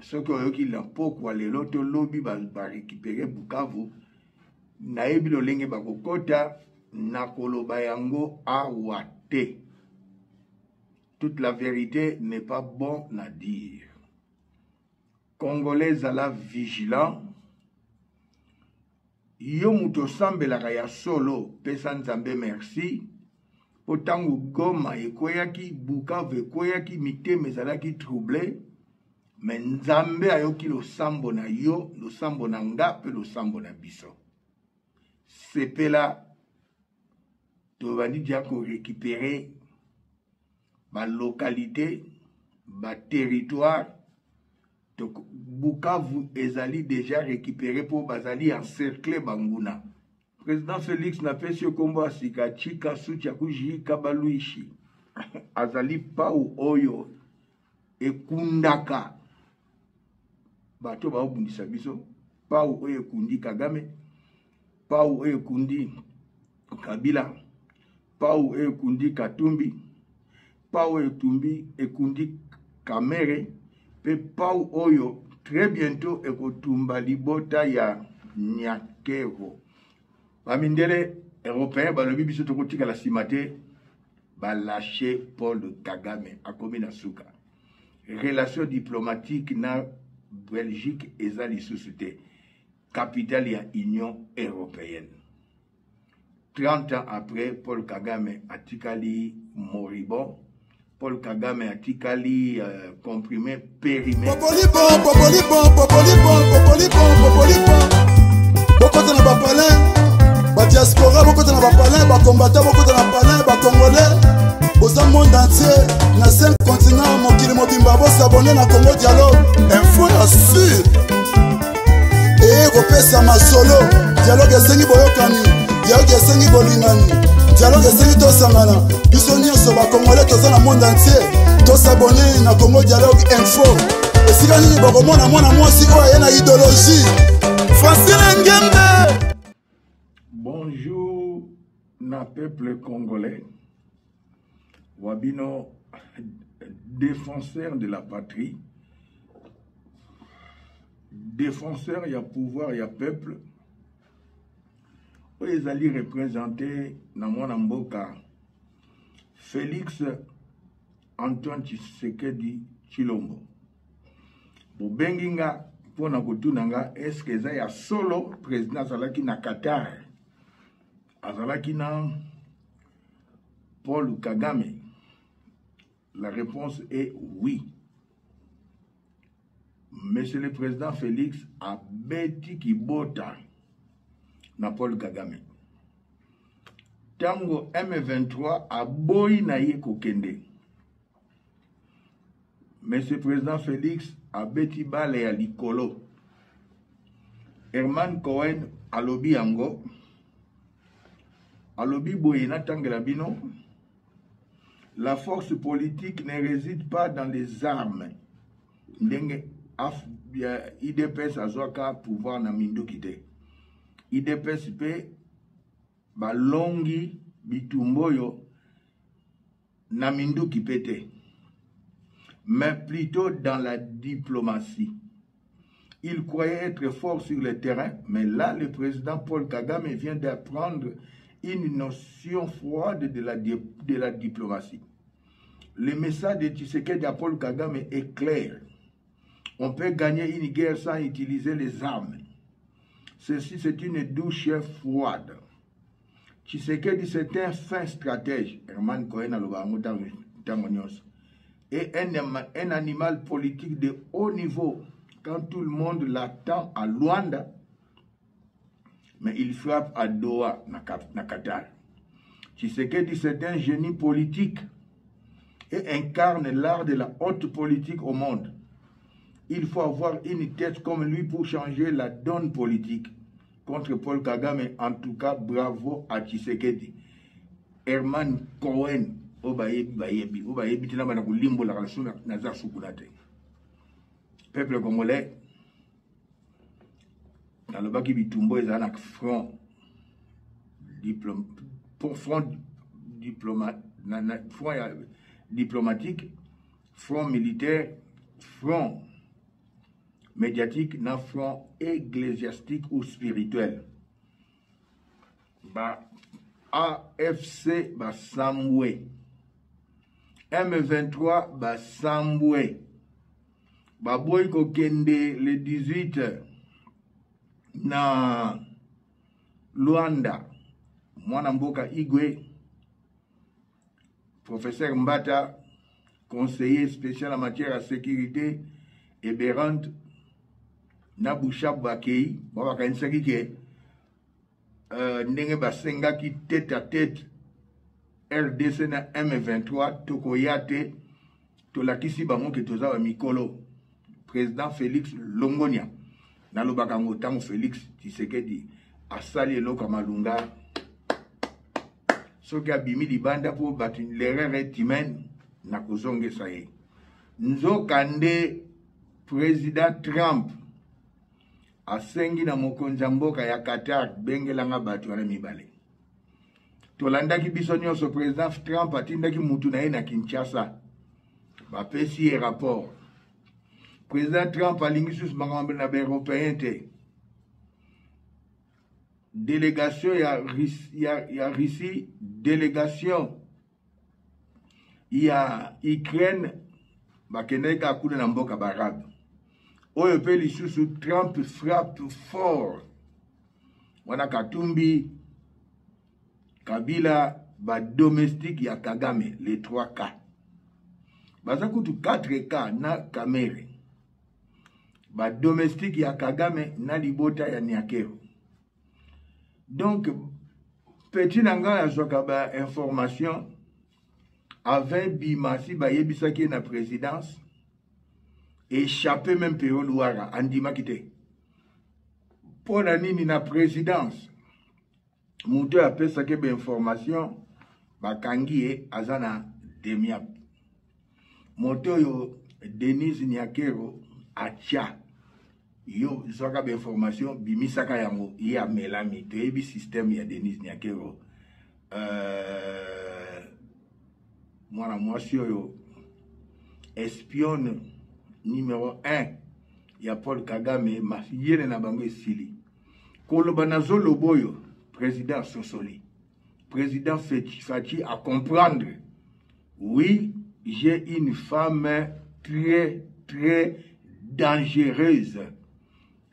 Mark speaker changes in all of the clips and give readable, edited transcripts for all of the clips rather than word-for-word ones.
Speaker 1: Ce qui l'a pourquoi les autres lobby va récupérer Bukavu, naebi lolenge bakokota na koloba yango awate. Toute la vérité n'est pas bon à dire. Congolais à la vigilant. Yo muto sambelaka ya solo pesa nzambe merci. Potangu Goma ekoyaki Bukavu ekoyaki mitema ezalaki troublé. Mais nzambe ayoki losambo na yo, losambo na nga pe losambo na biso. Sepela tovandi dia ko récupérer ma localité, ma territoire. Donc Bukavu ezali déjà récupéré pour bazali encercler Banguna. Président Félix n'a pas su combo asika chika sucha kuji kabaluishi. Azali pa ou oyo ekundaka. Bato ba obundisa biso pa ou oyo ekundi Kagame, pa ou oyo ekundi Kabila, pa ou oyo ekundi Katumbi, pa ou ekundi Kamere, pe pa ou oyo très bientôt ekotumba libota ya Nyakero. Bamindele européen balobi biso tokotika la simate ba lâcher Paul Kagame akomi na suka. Relation diplomatique na Belgique ezali susute capitale ya Union européenne. 30 ans après, Paul Kagame atikali moribond. Paul Kagame atikali comprimé périmé.
Speaker 2: Bokote na bapalin, ba diaspora bokote na bapalin, ba combattant bokote na palin, ba congolais, boza monde entier, na 5 continents, mokili mobimba bo s'abonner na Congo Dialogue, info ya sûr. Et kopesa masolo, dialogue esengi boyokani, dialogue esengi bolingani, dialogue esengi tosangana, biso nyonso ba congolais toza na monde entier, to s'abonner na Congo Dialogue info. Esika nini bokomona mwana mwasi oyo aye na idéologie.
Speaker 1: Bonjour, na peuple congolais. Wabino, défenseur de la patrie, défenseur, il y a pouvoir, il y a peuple. Ils allaient représenter dans mon mboka Félix Antoine Tshisekedi Tshilombo. Bobenginga pona kotunanga est-ce que ça ya solo président azalaki na Qatar azalaki na Paul Kagame? La réponse est oui. Monsieur le président Félix a beti kibota na Paul Kagame. Tango M23 a boyi na ye kokende. Monsieur le président Félix a beti bale ya likolo. Herman Cohen alobi yango. Alobi boye na tangela bino. La force politique ne réside pas dans les armes. Ndenge IDPS azwaka pouvoir na mindu kite. IDPS pe balongi bitumboyo na mindu kipete. Mais plutôt dans la diplomatie. Il croyait être fort sur le terrain, mais là, le président Paul Kagame vient d'apprendre une notion froide de la diplomatie. Le message de Tshisekedi à Paul Kagame est clair. On peut gagner une guerre sans utiliser les armes. Ceci, c'est une douche froide. Tshisekedi, c'est un fin stratège. Herman Cohen et un animal politique de haut niveau. Quand tout le monde l'attend à Luanda, mais il frappe à Doha, na Qatar. Tshisekedi, c'est un génie politique et incarne l'art de la haute politique au monde. Il faut avoir une tête comme lui pour changer la donne politique. Contre Paul Kagame, en tout cas, bravo à Tshisekedi. Herman Cohen, peuple congolais, dans le baki bitumbo, ils ont un front diplomatique, front militaire, front médiatique na front ecclésiastique ou spirituel. Ba AFC ba Sambwe. M23 ba Sambwe. Ba boy ko kende le 18 na Luanda. Mwana mboka Igwe. Professeur Mbata, conseiller spécial en matière de sécurité et Berant Naboucha Bakei, Bakansaki ke ndenge basenga ki tête à tête RDC na M23 tokoyate tolakisi bango ke toza ba mikolo président Félix Longonia na lobaka ngotango Félix Tshisekedi asali eloko malunga soki abimi libanda po batu l'erreur timene na kozongesa ye nzokande président Trump asengi na mokonzi mboka ya Qatar bengelanga batu wana mibale tolandaki biso nyonso président Trump atindaki mutu na ye na Kinshasa bapesi ye rapport président Trump alingi susu makambo na ba-européen te délégation ya Russie délégation ya Ukraine bakendeka kuna na mboka barabe oyo pe lisusu Trump frappe fort wana Katumbi Kabila ba domestique ya Kagame les 3 cas baza kutu 4 cas na Kamere ba domestique ya Kagame na libota ya Nyakero. Donc petit nanga ya zoka ba information avec bimasi ba yebisaki na présidence échappé même Péro Louara andima kite pour la nini na présidence muto apesa ke ba information bakangi azana demiap moto yo Denis Nyakero acha yo zoka ba information bimisaka yango ya melami to yebi système ya Denis Nyakero mwana mwasi yo espionne numéro 1 ya Paul Kagame mafiyene na bango esili koloba na zolo boyo président Sosoli président Fachi à comprendre oui j'ai une femme très dangereuse.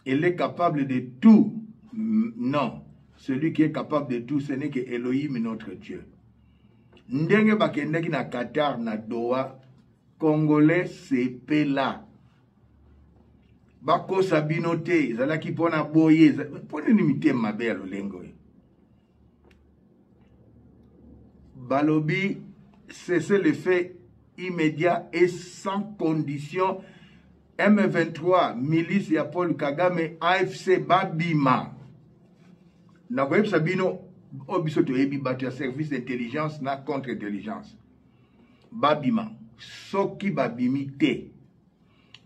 Speaker 1: Elle est capable de tout. Non. Celui qui est capable de tout, ce n'est que Elohim, notre Dieu. Ndenge bakendeki na Qatar, na Doha, Congolais, c'est Pela. Bako sabinote, zalaki pona boye, pona nimite mabe alolengo. Balobi, cessez le fait immédiat et sans condition. M23, milice ya Paul Kagame, AFC Babima. Na koyeb sabino, obiso to ebi batu service d'intelligence na contre-intelligence. Babima. Soki babimi te.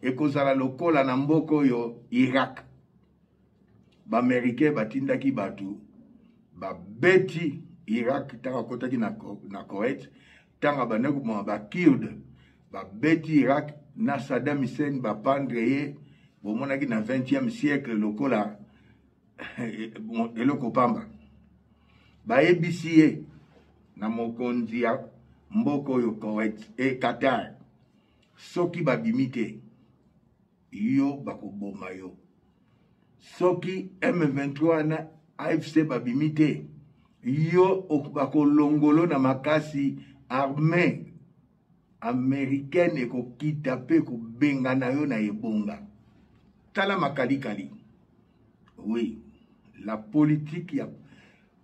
Speaker 1: Ekozala lokola na mboko yo Irak. Ba Amerike batindaki batu. Ba beti Irak tanga kotaki na Koweït. Tanga baneku ba Kurd. Ba beti Irak. Na Saddam Hussein ba pandreye bomonaki na 20e siècle lokola eloko pamba ba ebisiye na mokonzi ya mboko yo Koweït et Qatar soki babimite yo bakoboma yo soki M23 na AFC babimite yo bakolongolo na makasi armée américaine eko kita pe ko benga na yo na ebonga tala makali. Oui, la politique ya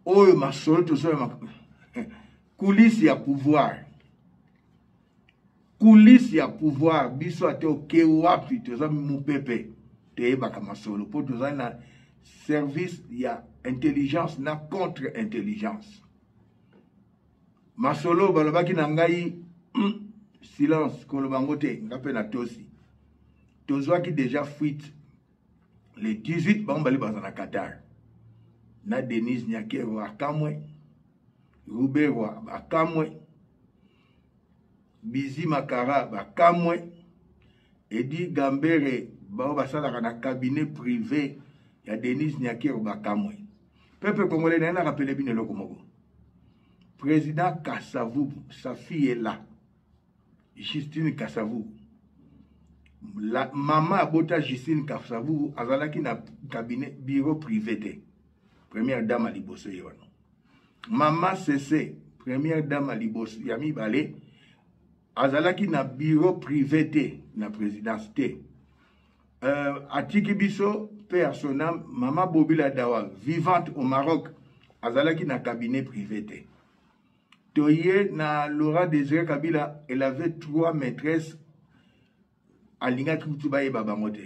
Speaker 1: oyo masolo to so coulisses ya pouvoir biso ate oke wapi to za mupepe te baka masolo po to za na service ya intelligence na contre-intelligence masolo balobaki na ngai silence kolobangote ngape na tosi tozwaki déjà fuite le 18 bambali bazana Qatar na Denis Nyakero akamwe Rubero akamwe Bizi Makara akamwe Edi Gambere bao basalaka na cabinet privé ya Denis Nyakero bakamwe. Peuple congolais n'a rappelé bien le Congo. Président Kassavou, sa fille est là. Justine Kassavou. La maman abota Justine Kassavou azalaki na cabinet bureau privé. Première dame à Liboso Yono. Maman CC, première dame à Liboso Yami Balé, azalaki na bureau privé na présidence té. Atiki biso père son âme, maman Bobila Dawa, vivante au Maroc, azalaki na cabinet privé té. Toye na Laura Désiré Kabila, elle avait 3 maîtresses à Linga Kutuba et Babamote.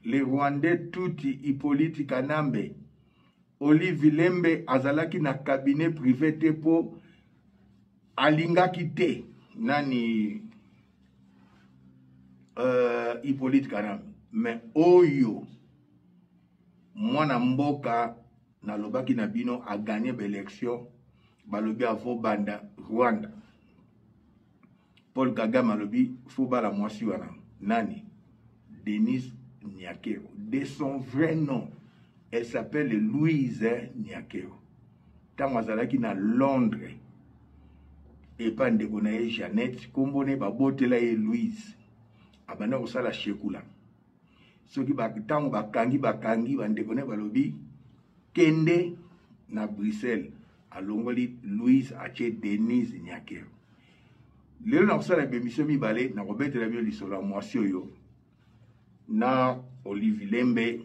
Speaker 1: Les Rwandais Touti, Hippolyte Kanambe, Olive Lembe, azalaki na cabinet privé té po Alinga Kite, nani Hippolyte Kanambe. Mais Oyo, mwana mboka na lobaki na bino a gagné l'élection. Balobi avo banda Rwanda. Paul Kagame alobi faut bala mwasi wana. Nani? Denis Nyakero. De son vrai nom, elle s'appelle Louise Nyakero. Tant azalaki na Londres. Et pas ndeko na ye Jeannette, kombone babotela ye Louise. Abana kosala shekula. Soki tango bakangi bandeko ne balobi kende na Bruxelles. Alongoli Louise Ache Denise Nyakero. Lelo na kusala bemission mibale na kobetela bio lisolo mwasi oyo na Olive Lembe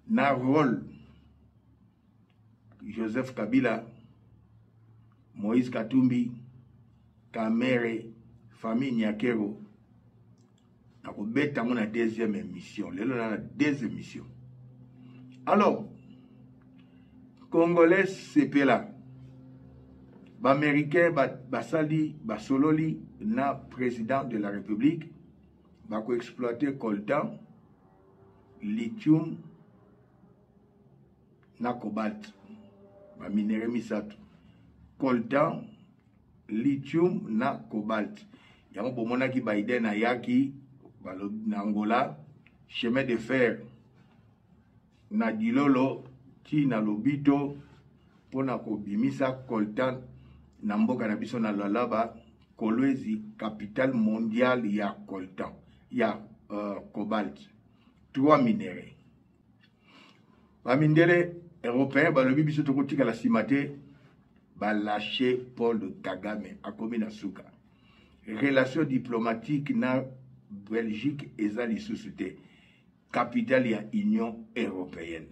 Speaker 1: na rôle Joseph Kabila, Moïse Katumbi, Kamere, famille Nyakero na kobeta na deuxième émission. Lelo na deuxième émission. Alors Congolais sepela Américain basali basololi na président de la République bako exploiter coltan, lithium na cobalt ba minéraux misatu. Coltan, lithium na cobalt. Yango bomona ki Biden ayaki na Angola chemin de fer na Dilolo na lobito pona ko bimisa coltan na mboka na biso na Lualaba Kolwezi, capitale mondiale ya coltan ya cobalt. 3 minéraux. Ba minéraux européens balobi biso tokotika la simate ba lâcher Paul Kagame akomi na suka. Relation diplomatique na Belgique ezali susute capitale ya Union européenne.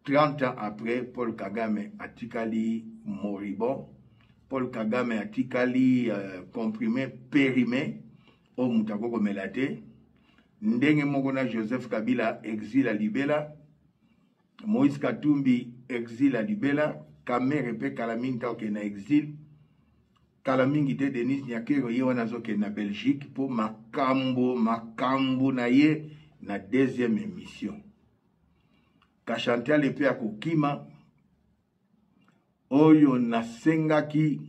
Speaker 1: 30 ans après, Paul Kagame atikali moribond, Paul Kagame atikali comprimé, périmé, au Moutagoko Melate, Ndenge Mokona Joseph Kabila exil à Libela, Moïse Katumbi exil à Libela, Kamere pe Kalaminta qui na exil, Kalamingi te Denis Nyakero yewana qui na Belgique pour makambo na ye na deuxième émission. Kachantia lepe ya kokima oyo na sengaki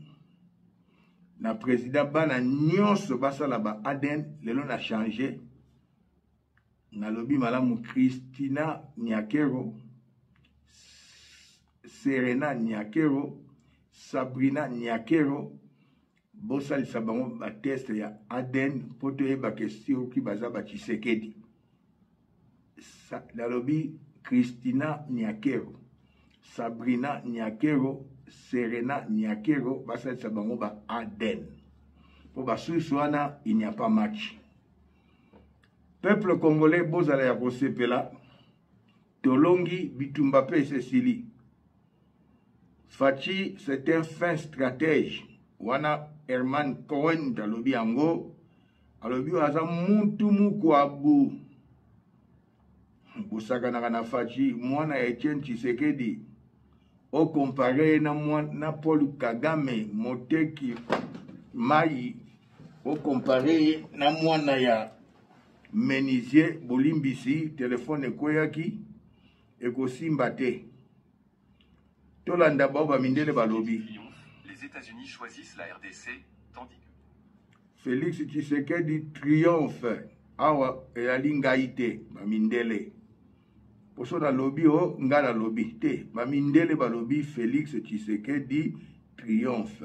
Speaker 1: na président bana nyonso basala ba Aden lelo na changer na lobi malamu Christina Nyakero, Serena Nyakero, Sabrina Nyakero bosalisa bango ba test ya Aden poto yeba question ki baza ba Tshisekedi na lobi Christina Nyakero, Sabrina Nyakero, Serena Nyakero, basalisa bango ba Aden. Pour Basuiswana, il n'y a pas match. Peuple congolais, bozala ya kosepela, Tolongi, Bitumba Pe Cécilie. Fachi, c'est un fin stratège. Wana Herman Cohen, talobi ango, alobi aza muntu mukwabu. Busaka na Fachi, mwana Etienne Tshisekedi, o comparé na Paul Kagame, Moteki Mai, o comparé na mwana ya Menisier Bolimbisi, téléphone Koyaki, ekosimba te. Tolanda Baba Mindele Balobi.
Speaker 3: Les États-Unis choisissent la RDC, tandis que
Speaker 1: Félix Tshisekedi triomphe awa eyali ngai te bamindele poso na lobi o nga na lobi te bamindele balobi Félix Tshisekedi triomphe.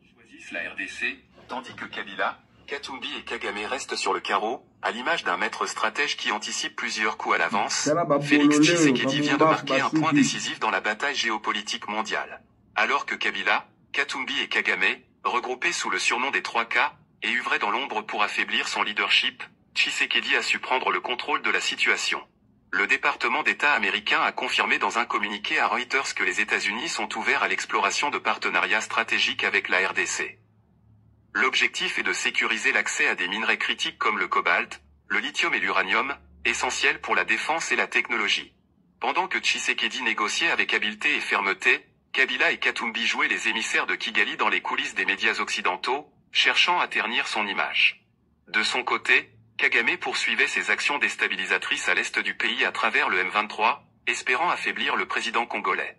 Speaker 3: Choisissent la RDC, tandis que Kabila, Katumbi et Kagame restent sur le carreau, à l'image d'un maître stratège qui anticipe plusieurs coups à l'avance. Félix Tshisekedi vient de marquer un point décisif dans la bataille géopolitique mondiale. Alors que Kabila, Katumbi et Kagame, regroupés sous le surnom des 3K, et œuvraient dans l'ombre pour affaiblir son leadership, Tshisekedi a su prendre le contrôle de la situation. Le département d'État américain a confirmé dans un communiqué à Reuters que les États-Unis sont ouverts à l'exploration de partenariats stratégiques avec la RDC. L'objectif est de sécuriser l'accès à des minerais critiques comme le cobalt, le lithium et l'uranium, essentiels pour la défense et la technologie. Pendant que Tshisekedi négociait avec habileté et fermeté, Kabila et Katumbi jouaient les émissaires de Kigali dans les coulisses des médias occidentaux, cherchant à ternir son image. De son côté, Kagame poursuivait ses actions déstabilisatrices à l'est du pays à travers le M23, espérant affaiblir le président congolais.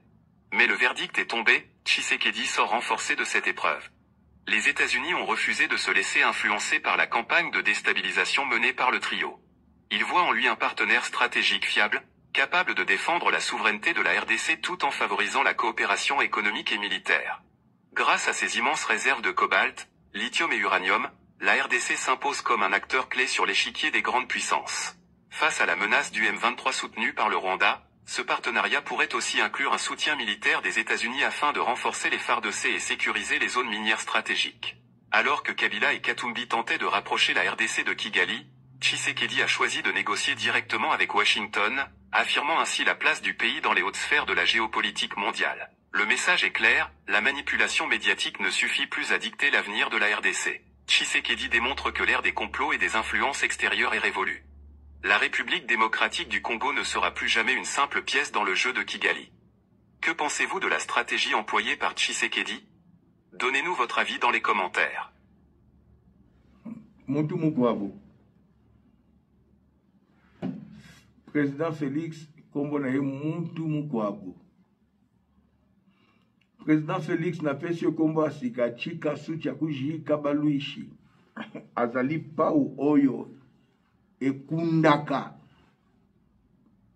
Speaker 3: Mais le verdict est tombé, Tshisekedi sort renforcé de cette épreuve. Les États-Unis ont refusé de se laisser influencer par la campagne de déstabilisation menée par le trio. Ils voient en lui un partenaire stratégique fiable, capable de défendre la souveraineté de la RDC tout en favorisant la coopération économique et militaire. Grâce à ses immenses réserves de cobalt, lithium et uranium, la RDC s'impose comme un acteur clé sur l'échiquier des grandes puissances. Face à la menace du M23 soutenue par le Rwanda, ce partenariat pourrait aussi inclure un soutien militaire des États-Unis afin de renforcer les FARDC et sécuriser les zones minières stratégiques. Alors que Kabila et Katumbi tentaient de rapprocher la RDC de Kigali, Tshisekedi a choisi de négocier directement avec Washington, affirmant ainsi la place du pays dans les hautes sphères de la géopolitique mondiale. Le message est clair, la manipulation médiatique ne suffit plus à dicter l'avenir de la RDC. Tshisekedi démontre que l'ère des complots et des influences extérieures est révolue. La République démocratique du Congo ne sera plus jamais une simple pièce dans le jeu de Kigali. Que pensez-vous de la stratégie employée par Tshisekedi? Donnez-nous votre avis dans les commentaires.
Speaker 1: Muntu Mukwabo. Président Félix Kombonaye Muntu Mukwabo. Président Félix n'a pas su kombo asika chika sucha kujika baluishi. Azali pau oyo. Ekundaka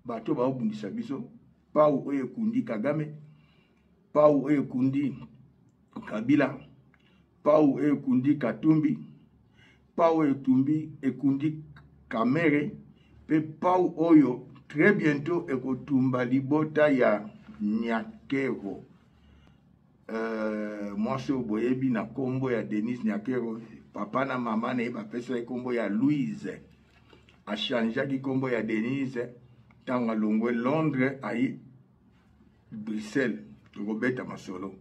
Speaker 1: bato baobundisa biso pau oyo ekundi Kagame, pau oyo ekundi Kabila, pau oyo ekundi Katumbi, pau oyo ekundi Kamere, pe pau oyo très bientôt ekotumba libota ya Nyakero. Mwase oboyebi na kombo ya Denis Nyakero, papa na mama na bapesa kombo ya Louise. A changé kombo ya Denise tanga longwe Londres ayi Bruxelles Robert Masolo.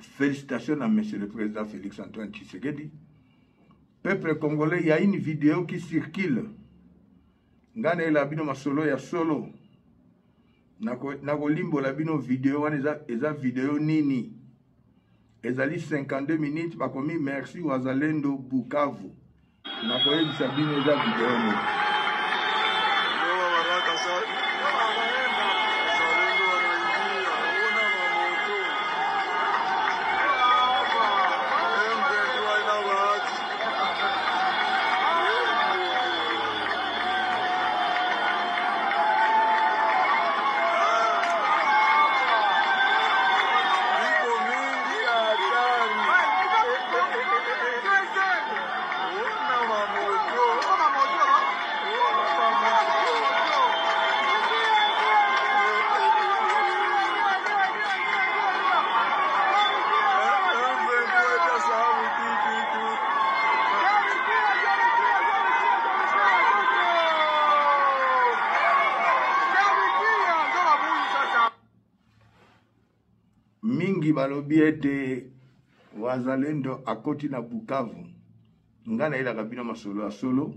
Speaker 1: Félicitations à monsieur le président Félix Antoine Tshisekedi. Peuple congolais, il y a une vidéo qui circule. Ngana ela bino masolo ya solo. Nako limbo la bino vidéo wana eza vidéo nini. Ezali 52 minutes bakomi merci Wazalendo Bukavu. Nakoyebisa bino eza video ni. Mingi balobi ete Wazalendo akoti na Bukavu. Ngana ila kabino masolo ya solo.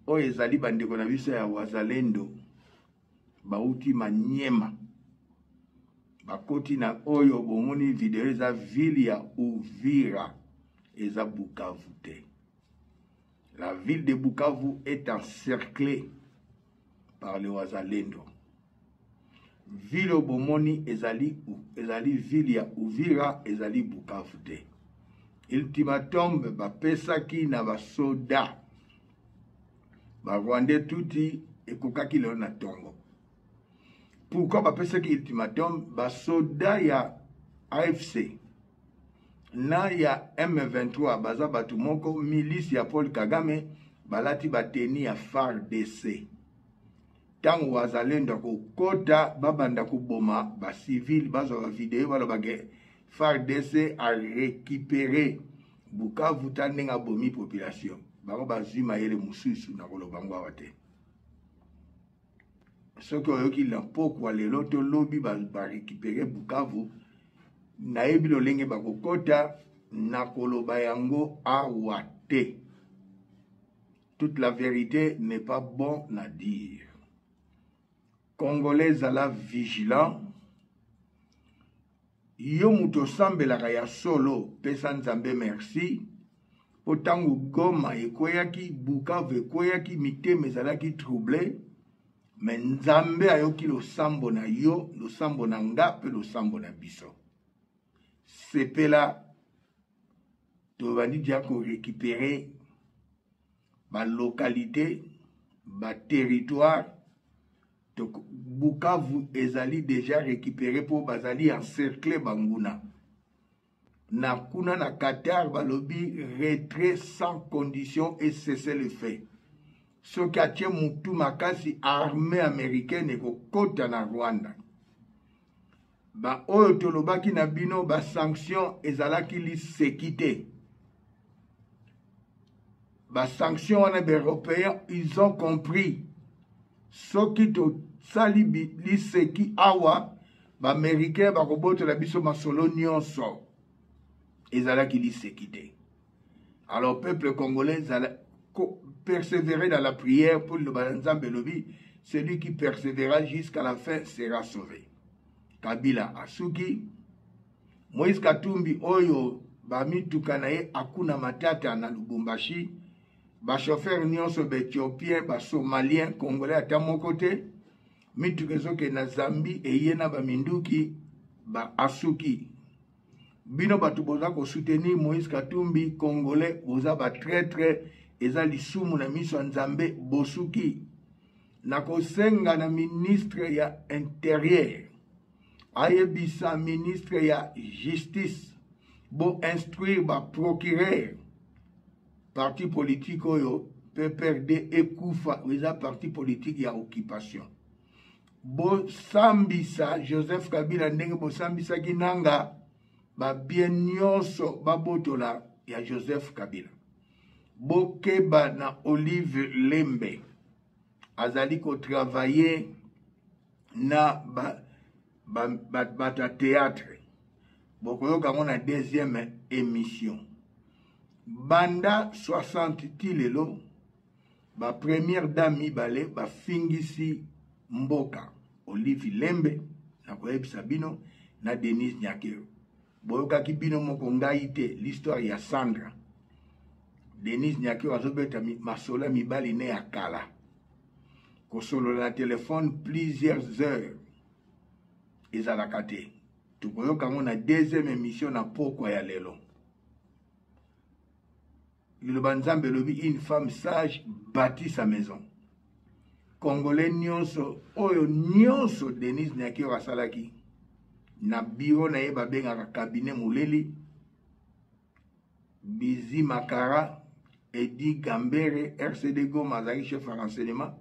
Speaker 1: Oyo ezali bandeko na biso ya Wazalendo. Bauti Manyema. Bakoti na oyo bomoni video eza ville ya Uvira. Eza Bukavu te. La ville de Bukavu est encerclée par le Wazalendo. Ville Bomoni ezali ville ya Uvira ezali Bukavu te. ultimatum bapesaki na basoda barwandais tuti ekokaki lelo na ntongo. Pourquoi bapesaki ultimatum? Basoda ya AFC na ya M23 baza batu moko milice ya Paul Kagame balati bateni ya FARDC. Tango wazalendo kokota babanda kuboma ba civil bazo ba video balobage FARDC a récupéré Bukavu tandenga bomi population. Bango bazima yele mususu na koloba ngwa wate. Soko yoki la pokwa lelo to lobby ba récupérer Bukavu na yebi lolenge bakokota na koloba yango awate. Toute la vérité n'est pas bon à dire. Congolais à la vigilant. Yo muto sambelaka ya solo pesa nzambe merci. Potangu Goma ekoyaki Bukavu ekoyaki miteme ezalaki troublé. Mais nzambe ayoki lo sambo na yo, lo sambo na nga pe lo sambo na biso. Sepela to bandi dia ko récupérer ba localité, ba territoire. Donc Bukavu ezali déjà récupéré pour bazali encercler Banguna. Na kuna na Qatar balobi retrait sans condition et cesser le fait. Ce qui a tient mutu makasi armée américaine et kota na Rwanda. Ba oyo tolobaki na bino ba sanction ezalaki li sécurité. Ba sanction wana be européens ils ont compris. Soki to sali li seki awa ba américain ba koboto la biso masolo nyonso ezalaki li sécurité. Alors peuple congolais persévérer dans la prière pour le Nzambe lobi, celui qui persévérera jusqu'à la fin sera sauvé. Kabila asuki, Moïse Katumbi oyo ba mituka na ye akuna matata na Lubumbashi, ba chauffeur nyonso ba Éthiopien, ba Somalien, Congolais ata mon côté, mituka zoke na Zambie eyena ba minduki ba asuki. Bino batu boza ko soutenir Moïse Katumbi, Congolais boza ba traître eza lisumu na miso Nzambe bosuki. Na kosenga na ministre ya intérieur. Ayebisa ministre ya justice bo instruire ba procureur parti politique oyo PPRD ekufa weza parti politique ya occupation bo sambisa Joseph Kabila ndenge bo sambisa kinanga ba bien nyonso babotola ya Joseph Kabila bo keba na Olive Lembe azali ko travailler na bata théâtre. Bokoyoka mona deuxième émission. Banda 60 tilelo, ba première dame mibale, ba fingisi mboka. Olive Lembe, na koyebisa bino, na Denise Nyakero. Boyoka kibino moko ngaite, l'histoire ya Sandra. Denise Nyakero azobeta masola mibali ne akala. Kosolo la téléphone plusieurs heures. Ezalakate. Tukoyoka mona deuxième émission na pokwa ya lelo. Le Nzambe lobi une femme sage bâtit sa maison. Congolais nyonso oyo nyonso Denise Nyakero asalaki na bureau na ye babengaka cabinet muleli Bizi Makara Edi Gambere RCD Goma azalaki chef à renseignement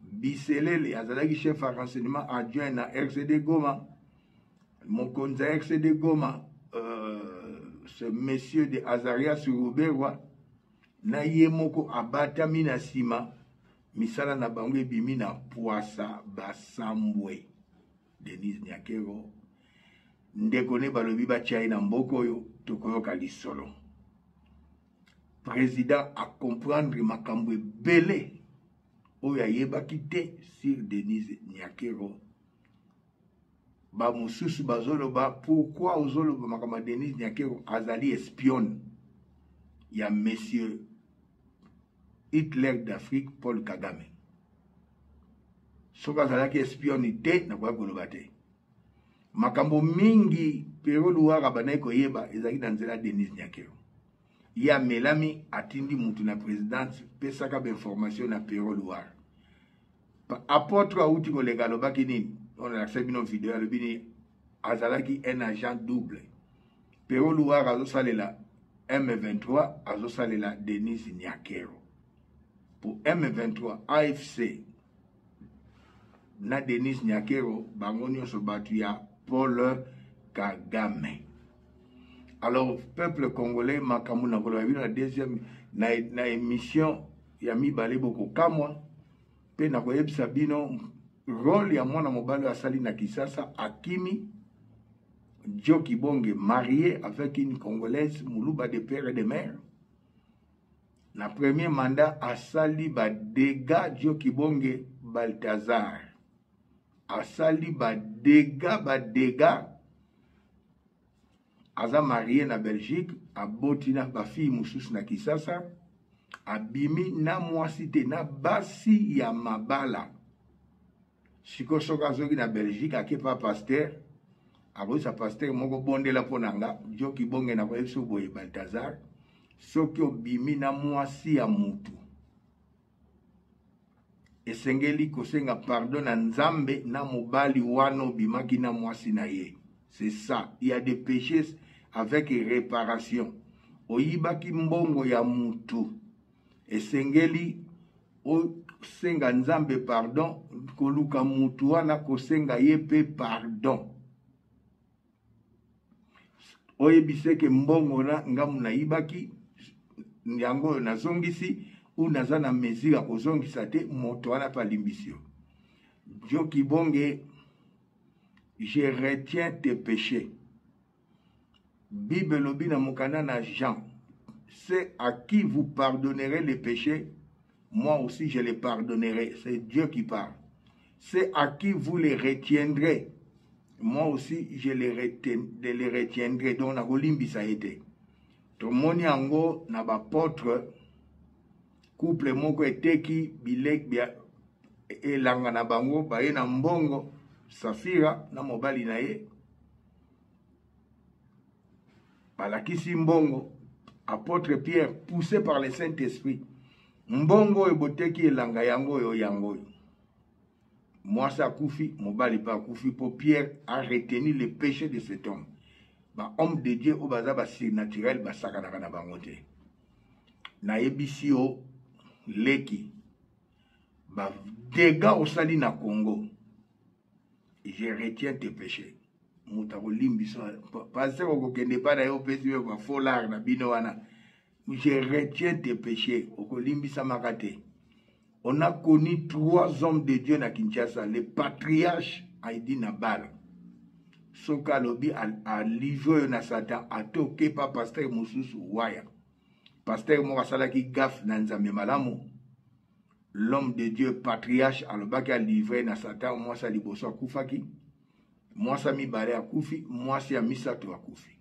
Speaker 1: Biselele azalaki chef à renseignement adjoint na RCD Goma. Mokonza RCD Goma, ce monsieur de Azaria Suruberwa, na yemoko abata mina sima, misala na bangwe bimina poasa basambwe. Denise Nyakero, ndekone balobi bachai na mboko yo, tokoyoka lisolo. Président a comprendre makambwe belé. Oya yeba kite sur Denise Nyakero. Ba mususu bazolo ba pourquoi ozolo ba makama Denise Nyakero azali espionne. Ya monsieur Hitler d'Afrique Paul Kagame. Soka azalaki espionne te na kwa koloba te. Makambo mingi pero luwaka banai koyeba ezali na nzela Denise Nyakero. ya melami atindi mutu na présidence pesaka ba information na Pero Louard apôtre auti koleka lobaki nini on a accès bino vidéo alobini azalaki un agent double Pero Louard azosalela M23 azosalela Denis Nyakero pour M23 AFC na Denis Nyakero bango nyonso batu ya Paul Kagame. Alors peuple congolais makamu na koloba bino na deuxième na émission ya mibale boko kamwa pe na koyebisa bino rôle ya mwana mobali asali na Kisasa akimi Dio Kibonge marié avec une Congolaise Moulouba de père et de mère. Na premier mandat asali ba dégâts Dio Kibonge Balthazar. Asali ba dégâts aza marié na Belgique aboti na ba fille mususu na Kisasa abimi na mwasi te na basi ya mabala siko soka zoki na Belgique akepa pasteur akoisa pasteur moko bondela ponanga Dio Kibonge na koyeso boye Balthazar soki obimi na mwasi ya mutu esengeli kosenga pardon na Nzambe na mobali wano bimaki na mwasi na ye. C'est ça, il y a des péchés avec réparation. Oyibaki mbongo ya mutu esengeli o senga Nzambe pardon koluka mutu wana kosenga ye pe pardon. Oyebiseke mbongo na ngamu na ibaki nyango na zongisi ou naza na mesure kozongisa te moto wana pa limbisio. Dio Kibonge, je retiens tes péchés. Bible lobi na mokana na Jean. C'est à qui vous pardonnerez les péchés, moi aussi je les pardonnerai. C'est Dieu qui parle. C'est à qui vous les retiendrez, moi aussi je les retiendrai. Donc na kolimbisa ete. Tomoni ango na bapôtre couple moko eteki bilek bia elanga na bango baye na mbongo Safira na mobali na ye balakisi mbongo apôtre Pierre poussé par le Saint-Esprit mbongo eboteki elanga yango yo moi ça koufi mobali pa koufi pour Pierre a retenu le péché de cet homme ba homme de Dieu au baza ba surnaturel ba sakana na bango te na yebisi o leki ba dégâts au sali na Congo. Je retiens tes péchés. Moutako limbiso parce que kende pa na yo pesi ba folar na bino wana. Je retiens tes péchés. Oko limbisa makate. On a connu 3 hommes de Dieu na Kinshasa, le patriarche Aïdi Nabal. Soka lobi a livré na Satan a toqué pa pasteur Mosusu Waya. Pasteur Mouassala qui gaffe dans Nzambe malamu. L'homme de Dieu, patriarche, alobaki a livré na Satan, moi ça liboso akufaki. Moi ça mi bare akufi, moi c'est misato akufi.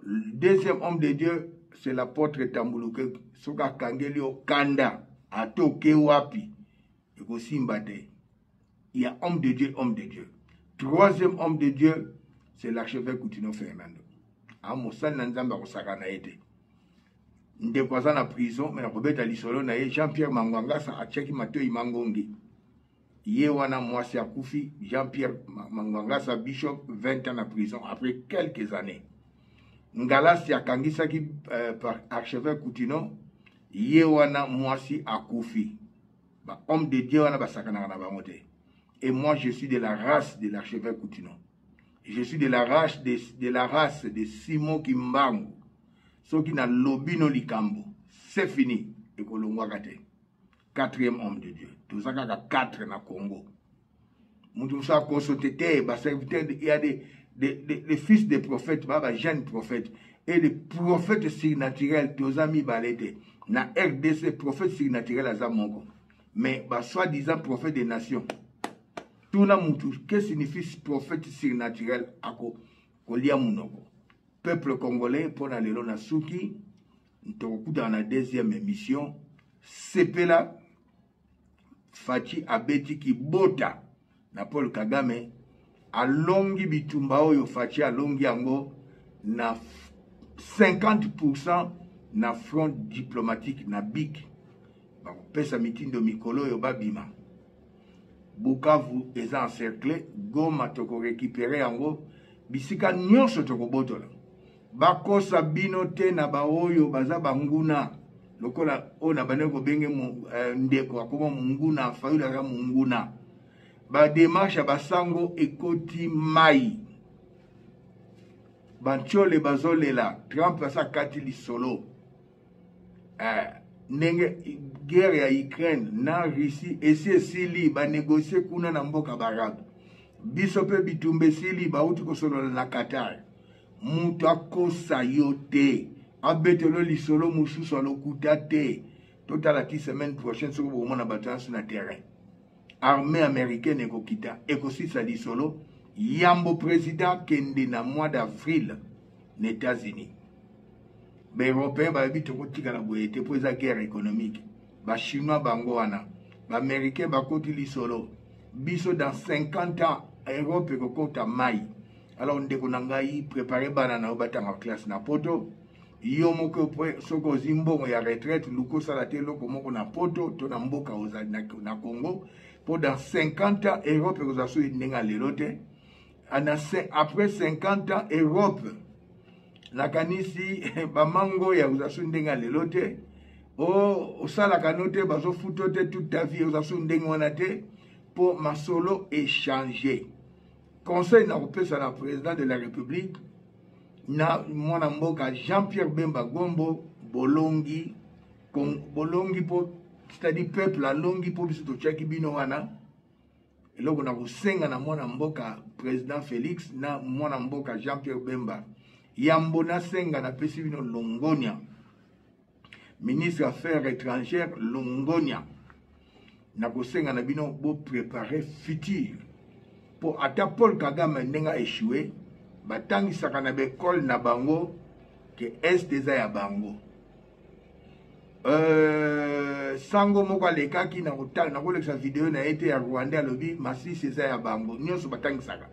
Speaker 1: Le deuxième homme de Dieu, c'est l'apôtre Tambuluke, soka kangeli o kanda, atoke wapi. Eko simbate. Il y a homme de Dieu, homme de Dieu. Troisième homme de Dieu, c'est l'archevêque Coutinho Fernando. Amosal Nanzamba Osakana ete. Ndekwaza na prison mais na kobeta lisolo na ye Jean-Pierre Mangwangasa acheki Mathieu Mangongi ye wana mwasi akufi Jean-Pierre Mangwangasa bishop 20 ans na prison après quelques années Ngalasi akangisaki par archevêque Coutinho ye wana mwasi akufi ba homme de Dieu wana basakana na bango te. Et moi je suis de la race de l'archevêque Coutinho, je suis de la race de Simon Kimbangu. Ce qui n'a lobino likambo, c'est fini. Et Kolongwakate. 4e homme de Dieu. Tout ça, 4 na Congo. Moutoussa Kosotete, il y a des fils de prophètes, des jeunes prophètes. Et les prophètes surnaturels, tous amis balete. Na RDC, prophète surnaturel à Zamongo. Mais, soi-disant prophète des nations. Tout na moutou, qu'est-ce que signifie prophète surnaturel à Kolia Mounoko? Peuple congolais, pour la Lelona Souki, dans la 2e émission, Sepela Fachi Abeti ki bota na Paul Kagame, a longi bitumba oyo Fachi a longi yango na 50% na front diplomatique na BIC bakopesa mitindo mikolo oyo babima. Bukavu eza encerclé, Goma toko récupérer yango, bisika nyonso toko botola. Bakosa bino te na baoyo baza banguna. Lokola ona baneko benge ndeko akoma munguna fayula ka munguna. Ba démarche basango ekoti mai. Banchole bazolela, Trump asa kati lisolo. Nenge guerre ya Ukraine na Russie esi sili ba négocier kuna na mboka barabu. Biso pe bitumbe sili ba uti kosolola na Qatar. Mutu akosa yo te. Abetelo lisolo mususu alokuta te. Totala ki semaine prochaine soko bomona batansu na terrain. Armée américaine ekokita ekosisa lisolo. Yambo président kende na mois d'avril aux États-Unis. Les Européens babi tokotika na boyete pour la guerre économique. Les Chinois bango wana, les Américains bakoti lisolo. Biso dans 50 ans Europe ekokota mai. Alors ndeko nangai préparer banana obatanga classe na poto. Yo moko soko zimbongo ya retraite luko salate loko moko na poto to na mboka oza na Congo. Pour dans 50 ans Europe ekozaso ndenga lelote. Après 50 ans, Europe, la kanisi, bamango ya uzasu ndenga lelote, o sala kanote, bazo futote toute ta vie, uzasu ndenga wanate, pour ma solo échanger. Conseil na repesa na président de la République, na mwana mboka Jean-Pierre Bemba Gombo, Bolongi, pour, c'est-à-dire peuple, la longi pour biso tchaki bino wana, et là, on a kusenga na mwana mboka président Félix na mwana mboka Jean-Pierre Bemba. Yambona senga na pesivino Longonia. Ministre Affaires étrangères Longonia. Na kusenga na bino bo préparer futur. Pour ata Paul Kagame ndenga échoué, batangi saka na bekol na bango ke est eza ya bango. Sango moko alekaki na kotala na kolekisa vidéo na été ya Rwanda lobi Masisi eza ya bango nyonso batangisaka.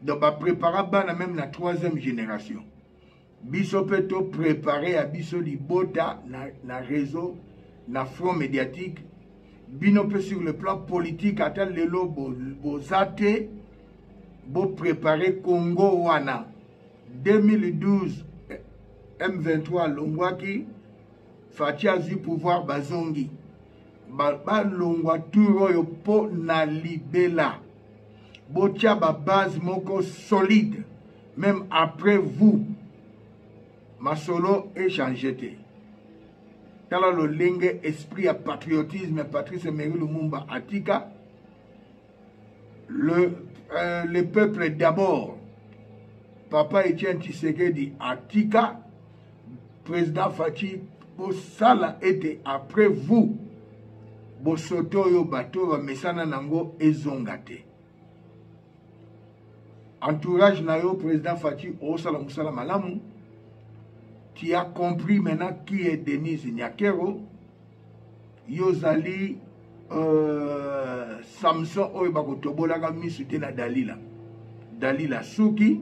Speaker 1: Donc ba prépara bana même na 3e génération. Biso peto préparer à biso libota na réseau na front médiatique. Bino pe sur le plan politique ata lelo bozate bo préparer Congo wana 2012 M23 longwaki Fatia zi pouvoir bazongi. Ba longwa turo yo po na libela. Botia ba base moko solide. Même après vous. Ma solo échangé. Tala lo lenge esprit à patriotisme Patrice Emery Lumumba Atika. Le peuple d'abord. Papa Etienne Tshisekedi Atika. Président Fachi. Bosala était après vous. Bosoto yo bato ba mesana nango ezongate. Entourage na yo président Fachi osala musala malamu. Tu as compris maintenant qui est Denise Nyakero. Yozali Samson oyo bakotobola ka misute na Dalila. Dalila Suki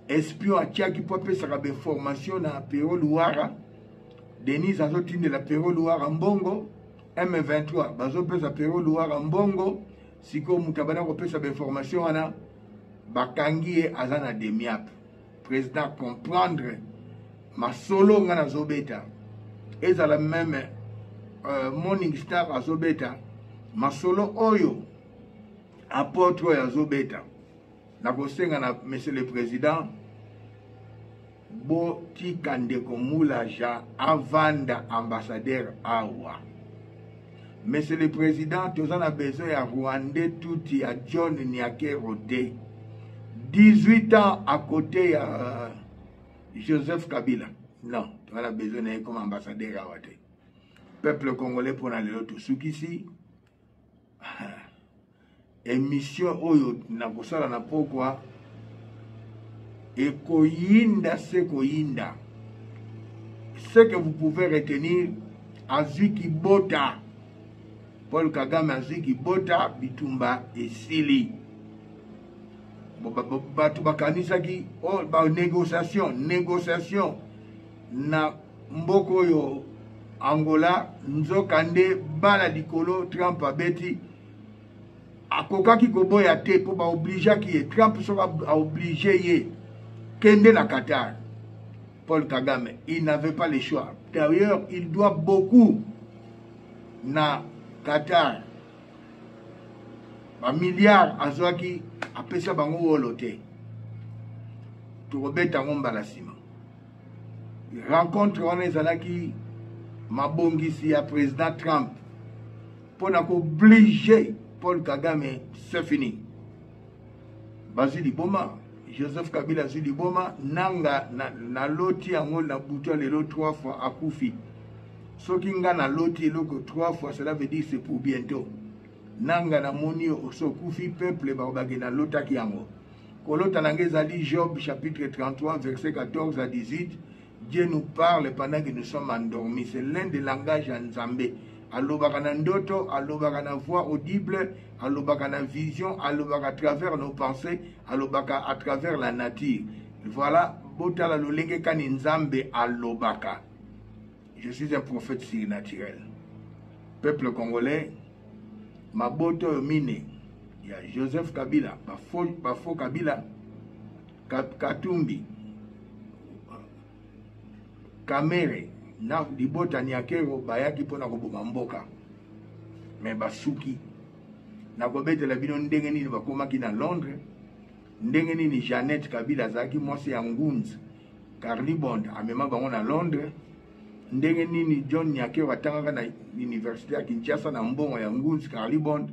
Speaker 1: espion atiaki pope saka be formation na Pero Luara. Denise azotinde la Pero Luara mbongo M23 bazopesa Pero Luara mbongo siko mutabana kopesa be information ana bakangie azana demiap président comprendre ma solo ngana zobeta ezala même Morning Star azobeta ma solo oyo apôtre ya zobeta na kosenga na monsieur le président bo tikandeko moulaja avanda ambassadeur awa. Monsieur le président, tous on a besoin à Rwandais tout à John Nyakero Day. 18 ans à côté à Joseph Kabila. Non, tu as besoin d'être comme ambassadeur awa. Peuple congolais pour aller l'autre soukisi. Émission oyo na kosala na pokwa. Et koyinda c'est koyinda. Ce que vous pouvez retenir, Azuki Bota, Paul Kagame Azuki Bota, Bitumba et Sili. Batu bakanisa ki, oh, ba négociation, na mboko yo Angola nzokande bala likolo Trump abeti akokaki koboya te po ba obligé ki Trump so a obligé ye kende na Qatar. Paul Kagame, il n'avait pas le choix. D'ailleurs, il doit beaucoup na Qatar. Un milliard azwaki apesa bango wolote. Turobeta ngomba la sima. Rencontre on ezalaki mabongisi ya président Trump. Pour obliger Paul Kagame, c'est fini. Basili Boma, Joseph Kabila Zili Boma, nanga na loti yango na buto lelo 3 fois akufi. Soki nga na loti eloko 3 fois, cela veut dire c'est pour bientôt. Nanga na moni oso kufi peuple babage na lota ki yango. Kolota nangezali Job chapitre 33 verset 14 à 18. Dieu nous parle pendant que nous sommes endormis. C'est l'un des langages en Nzambe. Alobaka na ndoto, alobaka na voix audible, alobaka na vision, alobaka à travers nos pensées, alobaka à travers la nature. Voilà, botala lolenge kani Nzambe alobaka. Je suis un prophète surnaturel. Peuple congolais, maboto mine, il y a Joseph Kabila, Bafo Kabila, Katumbi, Kamere, na libota nyakero bayaki pona koboma mboka me basuki na kobetela bino ndenge nini bakomaki na Londres, ndenge nini Jeannette Kabila zaki mwasi ya Ngunzi Carly Bond amema bango na Londres, ndenge nini John Nyakero atangaka na université ya Kinshasa na mbongo ya Ngunzi Carly Bond,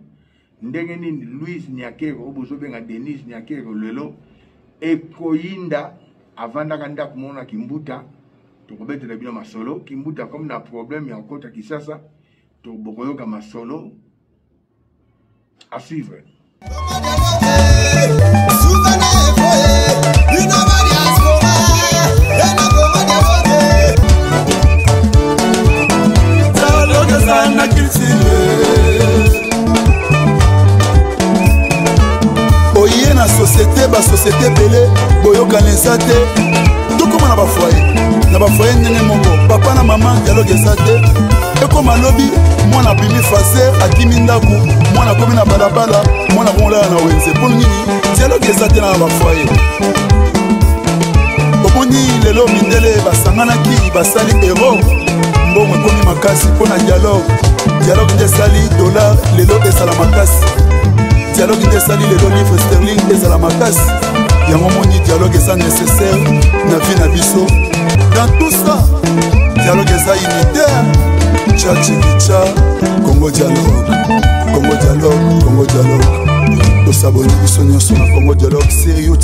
Speaker 1: ndenge nini Louise Nyakero obozobenga Denise Nyakero lelo ekoyinda avandaka ndako mona Kimbuta. Tokobetela bino masolo Kimbuta comme na problème ya kota Kisasa to bokoyoka masolo à suivre.
Speaker 2: Oye na société ba société belé boyoka nesate tokoma na ba foyer ndenge moko papa na mama dialogue esate ekoma lobi mwana bimi faser akimi ndaku mwana komi na balabala mwana kongola na wenze pour nini dialogue esate na ba foyer omoni lelo mindele basanganaki basali héros mbongo ekomi makasi mpona dialogue nde esali dollar lelo esala makasi dialogue nde esali lelo livre sterling ezala makasi yango moni dialogue eza nécessaire na vie na biso. Dans tout ça, dialogue eza unitaire. Tcha Congo dialogue, Congo dialogue, Congo dialogue. Tosaboni biso nyonso na Congo dialogue sérieux.